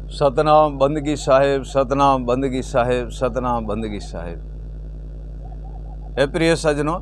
सतनाम बंदगी साहेब, सतनाम बंदगी साहेब, सतनाम बंदगी साहेब। हे प्रिय सज्जनों,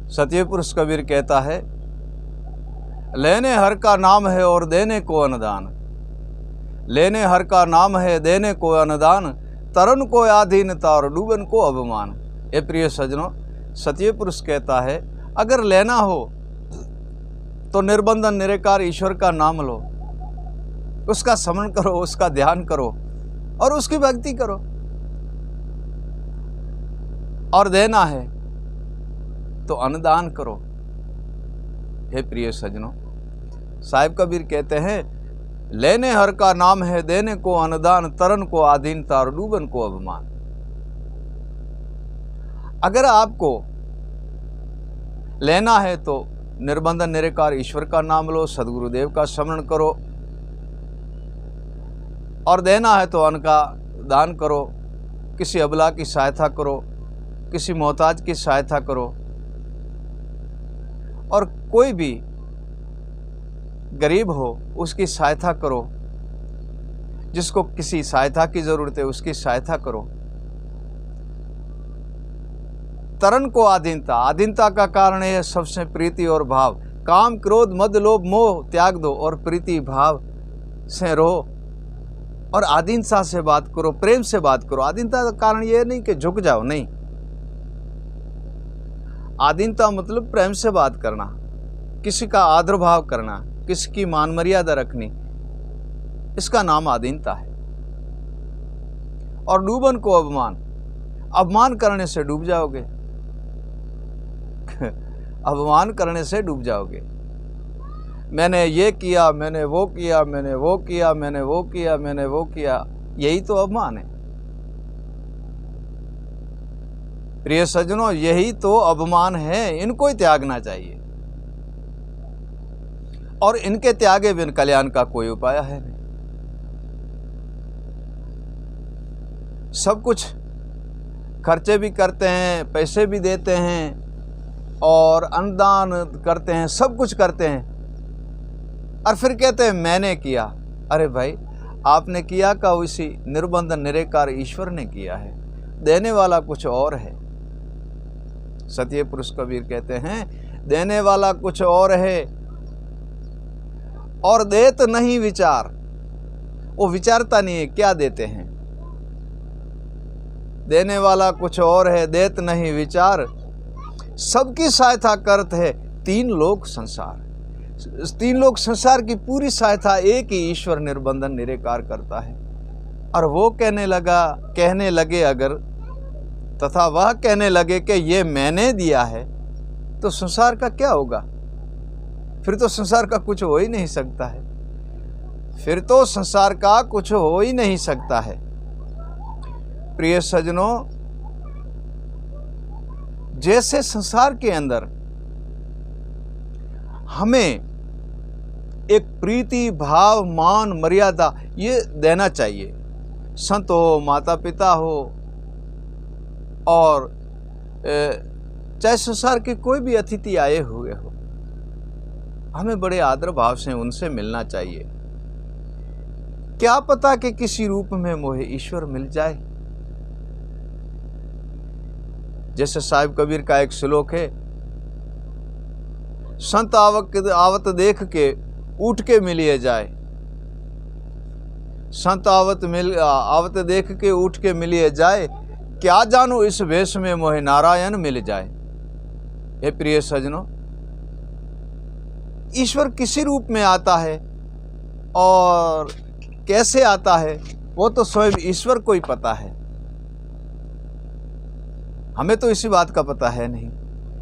सत्य पुरुष कबीर कहता है, लेने हर का नाम है और देने को अनुदान। लेने हर का नाम है, देने को अनुदान, तरन को आधीनता और डूबन को अभिमान। हे प्रिय सज्जनों, सत्य पुरुष कहता है, अगर लेना हो तो निर्बंधन निराकार ईश्वर का नाम लो, उसका स्मरण करो, उसका ध्यान करो और उसकी भक्ति करो। और देना है तो अनुदान करो। हे प्रिय सज्जनों, साहिब कबीर कहते हैं, लेने हर का नाम है, देने को अनुदान, तरन को आधीनता और डूबन को अभिमान। अगर आपको लेना है तो निर्बंधन निराकार ईश्वर का नाम लो, सदगुरुदेव का स्मरण करो। और देना है तो अन्न का दान करो, किसी अबला की सहायता करो, किसी मोहताज की सहायता करो। और कोई भी गरीब हो उसकी सहायता करो, जिसको किसी सहायता की जरूरत है उसकी सहायता करो। तरन को आधीनता, आधीनता का कारण है सबसे प्रीति और भाव। काम क्रोध मद लोभ मोह त्याग दो और प्रीति भाव से रहो और आधीनता से बात करो, प्रेम से बात करो। आधीनता का कारण यह नहीं कि झुक जाओ, नहीं। आधीनता मतलब प्रेम से बात करना, किसी का आदर भाव करना, किसी की मान मर्यादा रखनी, इसका नाम आधीनता है। और डूबन को अभिमान, अपमान करने से डूब जाओगे। अपमान करने से डूब जाओगे। मैंने ये किया, मैंने वो किया, मैंने वो किया, मैंने वो किया, मैंने वो किया, यही तो अपमान है। प्रिय सज्जनों, यही तो अपमान है। इनको ही त्यागना चाहिए और इनके त्यागे बिन कल्याण का कोई उपाय है नहीं। सब कुछ खर्चे भी करते हैं, पैसे भी देते हैं और अनुदान करते हैं, सब कुछ करते हैं और फिर कहते हैं मैंने किया। अरे भाई, आपने किया का उसी निर्बंधन निराकार ईश्वर ने किया है। देने वाला कुछ और है। सत्य पुरुष कबीर कहते हैं, देने वाला कुछ और है और देत नहीं विचार। वो विचारता नहीं है क्या देते हैं। देने वाला कुछ और है, देत नहीं विचार, सबकी सहायता करत है तीन लोक संसार। तीन लोक संसार की पूरी सहायता एक ही ईश्वर निर्बंधन निराकार करता है। और वो कहने लगे अगर, तथा वह कहने लगे कि ये मैंने दिया है, तो संसार का क्या होगा? फिर तो संसार का कुछ हो ही नहीं सकता है। फिर तो संसार का कुछ हो ही नहीं सकता है। प्रिय सज्जनों, जैसे संसार के अंदर हमें एक प्रीति भाव मान मर्यादा ये देना चाहिए। संत हो, माता पिता हो और चाहे संसार के कोई भी अतिथि आए हुए हो, हमें बड़े आदर भाव से उनसे मिलना चाहिए। क्या पता कि किसी रूप में मोहे ईश्वर मिल जाए। जैसे साहिब कबीर का एक श्लोक है, संत आवत देख के उठ के मिलिए जाए। संत आवत देख के उठ के मिलिए जाए, क्या जानो इस वेश में मोहे नारायण मिल जाए। हे प्रिय सज्जनों, ईश्वर किसी रूप में आता है और कैसे आता है वो तो स्वयं ईश्वर को ही पता है। हमें तो इसी बात का पता है नहीं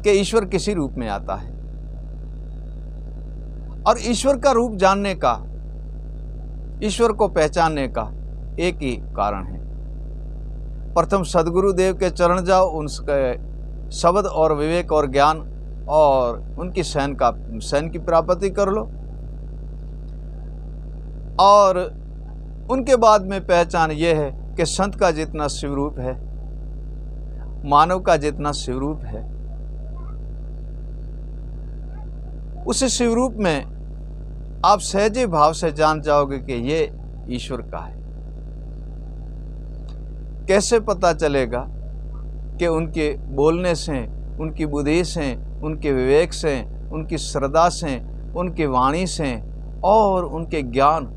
कि ईश्वर किसी रूप में आता है। और ईश्वर का रूप जानने का, ईश्वर को पहचानने का एक ही कारण है। प्रथम सदगुरुदेव के चरण जाओ, उनके शब्द और विवेक और ज्ञान और उनकी शयन की प्राप्ति कर लो। और उनके बाद में पहचान ये है कि संत का जितना शिवरूप है, मानव का जितना शिवरूप है, उस शिवरूप में आप सहजे भाव से जान जाओगे कि ये ईश्वर का है। कैसे पता चलेगा? कि उनके बोलने से, उनकी बुद्धि से, उनके विवेक से, उनकी श्रद्धा से, उनकी वाणी से और उनके ज्ञान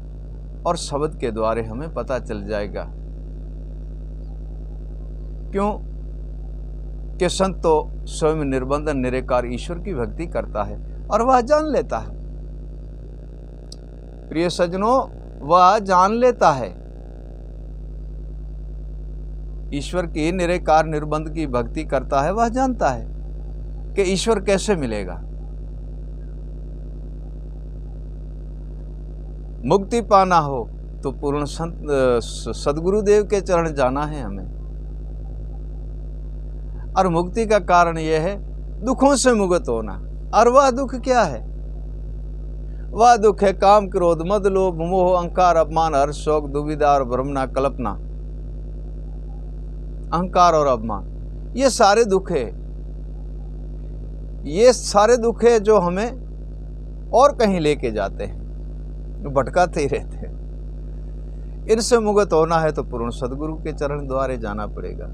और शब्द के द्वारा हमें पता चल जाएगा। क्यों? कि संत तो स्वयं निर्बंधन निराकार ईश्वर की भक्ति करता है और वह जान लेता है। प्रिय सज्जनों, वह जान लेता है। ईश्वर की निराकार निर्बंध की भक्ति करता है, वह जानता है कि ईश्वर कैसे मिलेगा। मुक्ति पाना हो तो पूर्ण संत सदगुरुदेव के चरण जाना है हमें। और मुक्ति का कारण यह है दुखों से मुक्त होना। और वह दुख क्या है? वह दुख है काम, क्रोध, मद, लोभ, मोह, अहंकार, अपमान, हर्ष, शोक, दुविधा और भ्रमना, कल्पना। अहंकार और अपमान, ये सारे दुख है। ये सारे दुख है जो हमें और कहीं लेके जाते हैं, भटकाते ही रहते हैं। इनसे मुक्त होना है तो पूर्ण सदगुरु के चरण द्वारे जाना पड़ेगा।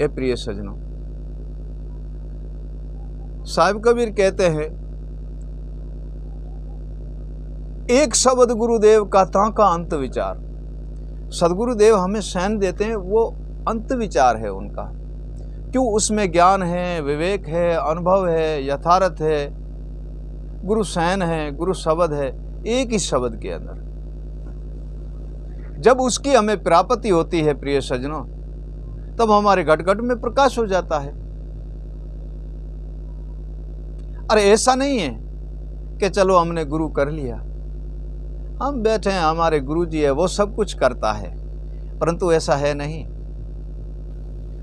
ये प्रिय सज्जनों, साहिब कबीर कहते हैं, एक शब्द गुरुदेव का ताका अंत विचार। सदगुरुदेव हमें शयन देते हैं, वो अंत विचार है उनका। क्यों? उसमें ज्ञान है, विवेक है, अनुभव है, यथार्थ है, गुरु शयन है, गुरु शब्द है, एक ही शब्द के अंदर। जब उसकी हमें प्राप्ति होती है प्रिय सज्जनों, तब हमारे घट घट में प्रकाश हो जाता है। अरे ऐसा नहीं है कि चलो हमने गुरु कर लिया, हम बैठे हैं, हमारे गुरु जी है, वो सब कुछ करता है, परंतु ऐसा है नहीं।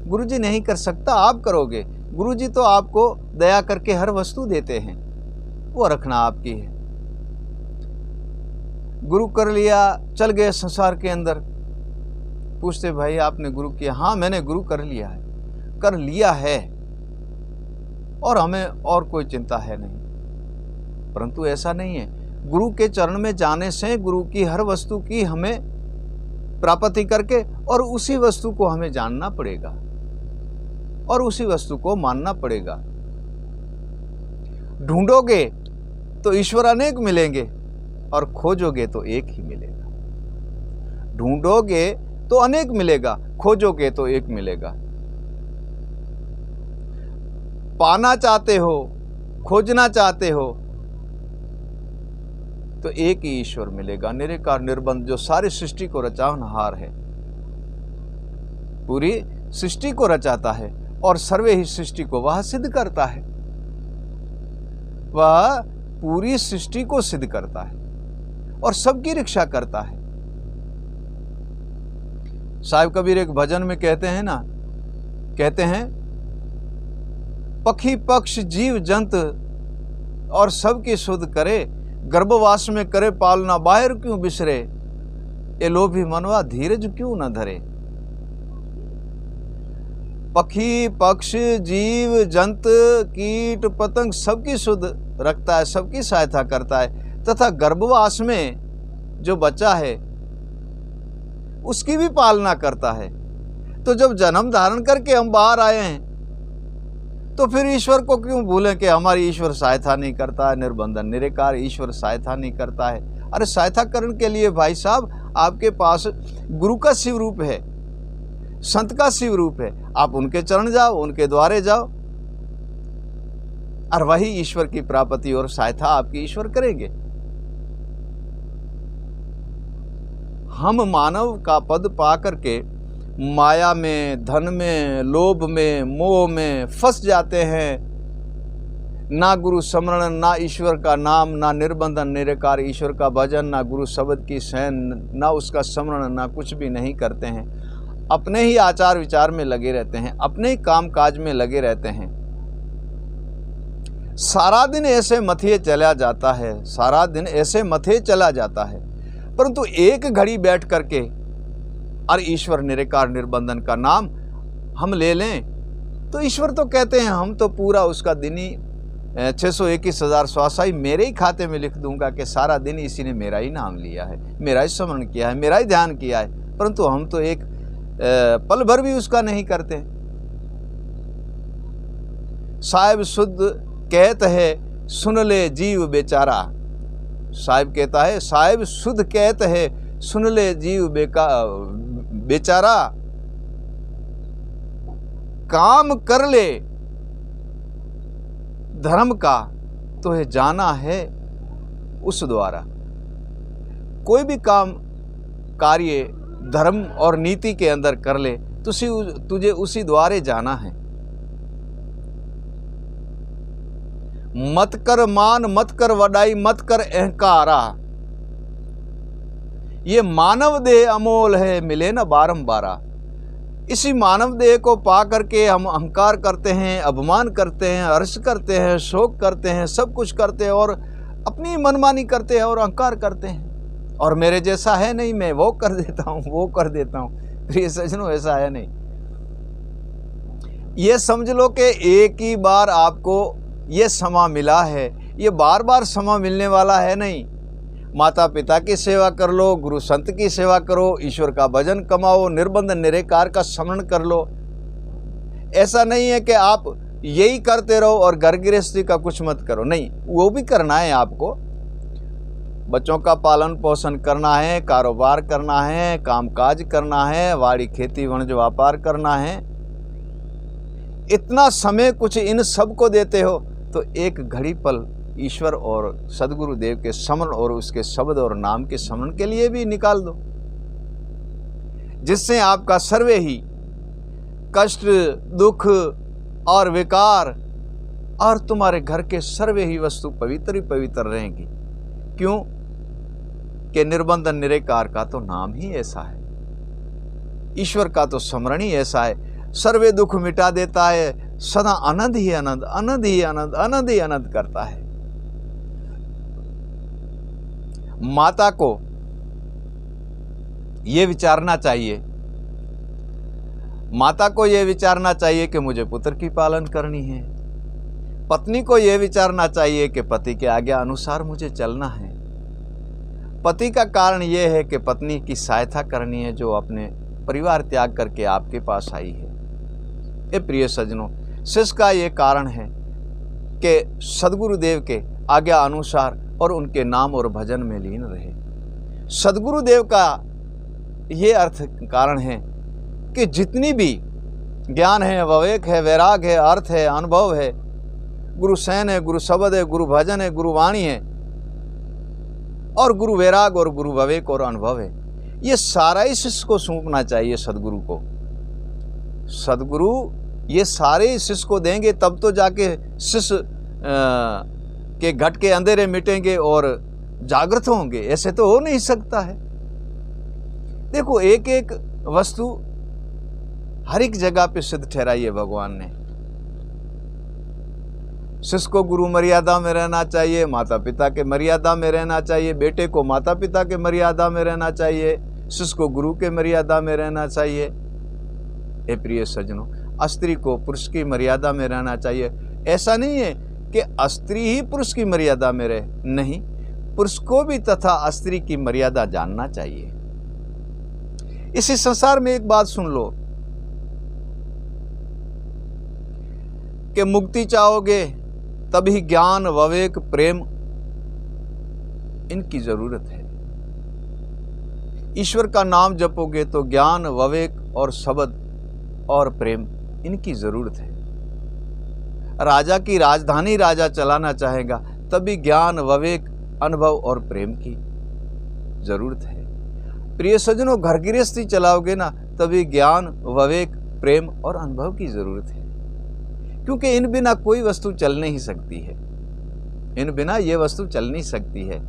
गुरु जी नहीं कर सकता, आप करोगे। गुरु जी तो आपको दया करके हर वस्तु देते हैं, वो रखना आपकी है। गुरु कर लिया, चल गए संसार के अंदर, पूछते भाई आपने गुरु किया? हाँ मैंने गुरु कर लिया है, कर लिया है, और हमें और कोई चिंता है नहीं। परंतु ऐसा नहीं है। गुरु के चरण में जाने से गुरु की हर वस्तु की हमें प्राप्ति करके और उसी वस्तु को हमें जानना पड़ेगा और उसी वस्तु को मानना पड़ेगा। ढूंढोगे तो ईश्वर अनेक मिलेंगे और खोजोगे तो एक ही मिलेगा। ढूंढोगे तो अनेक मिलेगा, खोजोगे तो एक मिलेगा। पाना चाहते हो, खोजना चाहते हो तो एक ही ईश्वर मिलेगा, निराकार निर्बंध, जो सारी सृष्टि को रचावनहार है, पूरी सृष्टि को रचाता है और सर्वे ही सृष्टि को वह सिद्ध करता है। वह पूरी सृष्टि को सिद्ध करता है और सबकी रक्षा करता है। साहिब कबीर एक भजन में कहते हैं ना, कहते हैं पक्षी पक्ष जीव जंत और सबकी सुध करे, गर्भवास में करे पालना, बाहर क्यों बिसरे, ये लोभी मनवा धीरज क्यों न धरे। पक्षी पक्ष जीव जंत कीट पतंग सबकी सुध रखता है, सबकी सहायता करता है, तथा गर्भवास में जो बच्चा है उसकी भी पालना करता है। तो जब जन्म धारण करके हम बाहर आए हैं तो फिर ईश्वर को क्यों भूलें कि हमारी ईश्वर सहायता नहीं करता है। निर्बंधन निराकार ईश्वर सहायता नहीं करता है। अरे सहायता करने के लिए भाई साहब आपके पास गुरु का शिव रूप है, संत का शिव रूप है, आप उनके चरण जाओ, उनके द्वारे जाओ और वही ईश्वर की प्राप्ति और सहायता आपकी ईश्वर करेंगे। हम मानव का पद पा करके माया में, धन में, लोभ में, मोह में फंस जाते हैं। ना गुरु स्मरण, ना ईश्वर का नाम, ना निर्बंधन निराकार ईश्वर का भजन, ना गुरु शब्द की शयन, ना उसका स्मरण, ना कुछ भी नहीं करते हैं। अपने ही आचार विचार में लगे रहते हैं, अपने ही काम काज में लगे रहते हैं। सारा दिन ऐसे मथिए चला जाता है, सारा दिन ऐसे मथे चला जाता है, परंतु एक घड़ी बैठ करके और ईश्वर निराकार निर्बंधन का नाम हम ले लें तो ईश्वर तो कहते हैं हम तो पूरा उसका दिन ही 621,000 स्वासाई मेरे ही खाते में लिख दूंगा कि सारा दिन इसी ने मेरा ही नाम लिया है, मेरा ही स्मरण किया है, मेरा ही ध्यान किया है, परंतु हम तो एक पल भर भी उसका नहीं करते। साहिब शुद्ध कहत है सुन ले जीव बेचारा। साहिब कहता है, साहिब शुद्ध कहत है सुन ले जीव बेचारा, काम कर ले धर्म का तो है जाना है उस द्वारा। कोई भी काम कार्य धर्म और नीति के अंदर कर ले तुझे उसी द्वारे जाना है। मत कर मान, मत कर वडाई, मत कर अहंकारा। ये मानव देह अमोल है, मिले न बारंबारा। इसी मानव देह को पा करके हम अहंकार करते हैं, अपमान करते हैं, हर्ष करते हैं, शोक करते हैं, सब कुछ करते हैं और अपनी मनमानी करते हैं और अहंकार करते हैं। और मेरे जैसा है नहीं, मैं वो कर देता हूँ, वो कर देता हूँ। प्रिय सज्जनों, ऐसा है नहीं। ये समझ लो कि एक ही बार आपको ये समा मिला है, ये बार बार समा मिलने वाला है नहीं। माता पिता की सेवा कर लो, गुरु संत की सेवा करो, ईश्वर का भजन कमाओ, निर्बंध निरेकार का स्मरण कर लो। ऐसा नहीं है कि आप यही करते रहो और घर गृहस्थी का कुछ मत करो, नहीं, वो भी करना है आपको। बच्चों का पालन पोषण करना है, कारोबार करना है, कामकाज करना है, वाड़ी खेती वणज व्यापार करना है। इतना समय कुछ इन सब को देते हो तो एक घड़ी पल ईश्वर और सदगुरु देव के स्मरण और उसके शब्द और नाम के स्मरण के लिए भी निकाल दो, जिससे आपका सर्वे ही कष्ट, दुख और विकार और तुम्हारे घर के सर्वे ही वस्तु पवित्र ही पवित्र रहेंगी। क्यों कि निर्बंधन निरेकार का तो नाम ही ऐसा है, ईश्वर का तो स्मरण ही ऐसा है। सर्वे दुख मिटा देता है, सदा आनंद ही आनंद, आनंद ही आनंद, आनंद ही आनंद करता है। माता को यह विचारना चाहिए, माता को यह विचारना चाहिए कि मुझे पुत्र की पालन करनी है। पत्नी को यह विचारना चाहिए कि पति के आज्ञा अनुसार मुझे चलना है। पति का कारण यह है कि पत्नी की सहायता करनी है, जो अपने परिवार त्याग करके आपके पास आई है। ये प्रिय सज्जनों, शिष्य का ये कारण है कि सदगुरु देव के आज्ञा अनुसार और उनके नाम और भजन में लीन रहे। सदगुरु देव का ये अर्थ कारण है कि जितनी भी ज्ञान है, विवेक है, वैराग है, अर्थ है, अनुभव है, गुरु सैन है, गुरु शब्द है, गुरु भजन है, गुरु वाणी है और गुरु वैराग और गुरु विवेक और अनुभव है, ये सारा ही शिष्य को सौंपना चाहिए सदगुरु को। सदगुरु ये सारे शिष्य को देंगे तब तो जाके शिष्य के घट के अंधेरे मिटेंगे और जागृत होंगे। ऐसे तो हो नहीं सकता है। देखो, एक एक वस्तु हर एक जगह पे सिद्ध ठहराई है भगवान ने। शिष्य को गुरु मर्यादा में रहना चाहिए, माता पिता के मर्यादा में रहना चाहिए, बेटे को माता पिता के मर्यादा में रहना चाहिए, शिष्य को गुरु के मर्यादा में रहना चाहिए। ए प्रिय सज्जनों, स्त्री को पुरुष की मर्यादा में रहना चाहिए। ऐसा नहीं है कि स्त्री ही पुरुष की मर्यादा में रहे, नहीं, पुरुष को भी तथा स्त्री की मर्यादा जानना चाहिए। इसी संसार में एक बात सुन लो कि मुक्ति चाहोगे तभी ज्ञान, विवेक, प्रेम इनकी जरूरत है। ईश्वर का नाम जपोगे तो ज्ञान, विवेक और शब्द और प्रेम इनकी जरूरत है। राजा की राजधानी राजा चलाना चाहेगा तभी ज्ञान, विवेक, अनुभव और प्रेम की जरूरत है। प्रिय सज्जनों, घर गृहस्थी चलाओगे ना तभी ज्ञान, विवेक, प्रेम और अनुभव की जरूरत है, क्योंकि इन बिना कोई वस्तु चल नहीं सकती है। इन बिना ये वस्तु चल नहीं सकती है।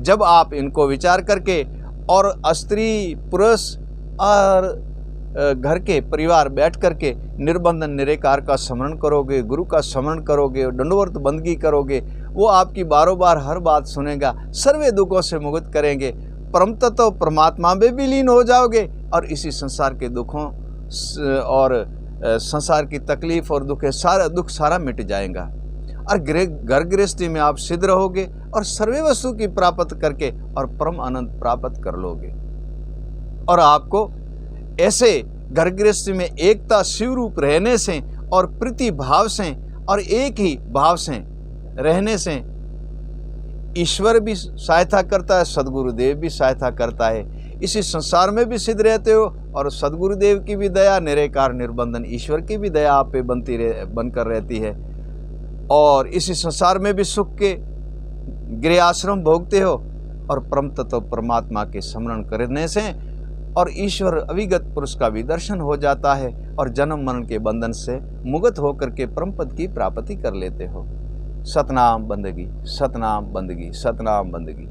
जब आप इनको विचार करके और स्त्री, पुरुष और घर के परिवार बैठ करके निर्बंधन निरेकार का स्मरण करोगे, गुरु का स्मरण करोगे, दंडवत बंदगी करोगे, वो आपकी बारों बार हर बात सुनेगा, सर्वे दुखों से मुक्त करेंगे, परम तत्व परमात्मा में भी लीन हो जाओगे और इसी संसार के दुखों और संसार की तकलीफ और दुख सारा मिट जाएगा। और घर गृहस्थी में आप सिद्ध रहोगे और सर्वे वस्तु की प्राप्त करके और परम आनंद प्राप्त कर लोगे। और आपको ऐसे घर गृहस्थी में एकता शिव रूप रहने से और प्रीति भाव से और एक ही भाव से रहने से ईश्वर भी सहायता करता है, सदगुरुदेव भी सहायता करता है। इसी संसार में भी सिद्ध रहते हो और सदगुरुदेव की भी दया, निरंकार निर्बंधन ईश्वर की भी दया आप पे बनकर रहती है। और इसी संसार में भी सुख के गृह आश्रम भोगते हो और परम तत्व परमात्मा के स्मरण करने से और ईश्वर अविगत पुरुष का भी दर्शन हो जाता है और जन्म मरण के बंधन से मुक्त होकर के परम पद की प्राप्ति कर लेते हो। सतनाम बंदगी, सतनाम बंदगी, सतनाम बंदगी।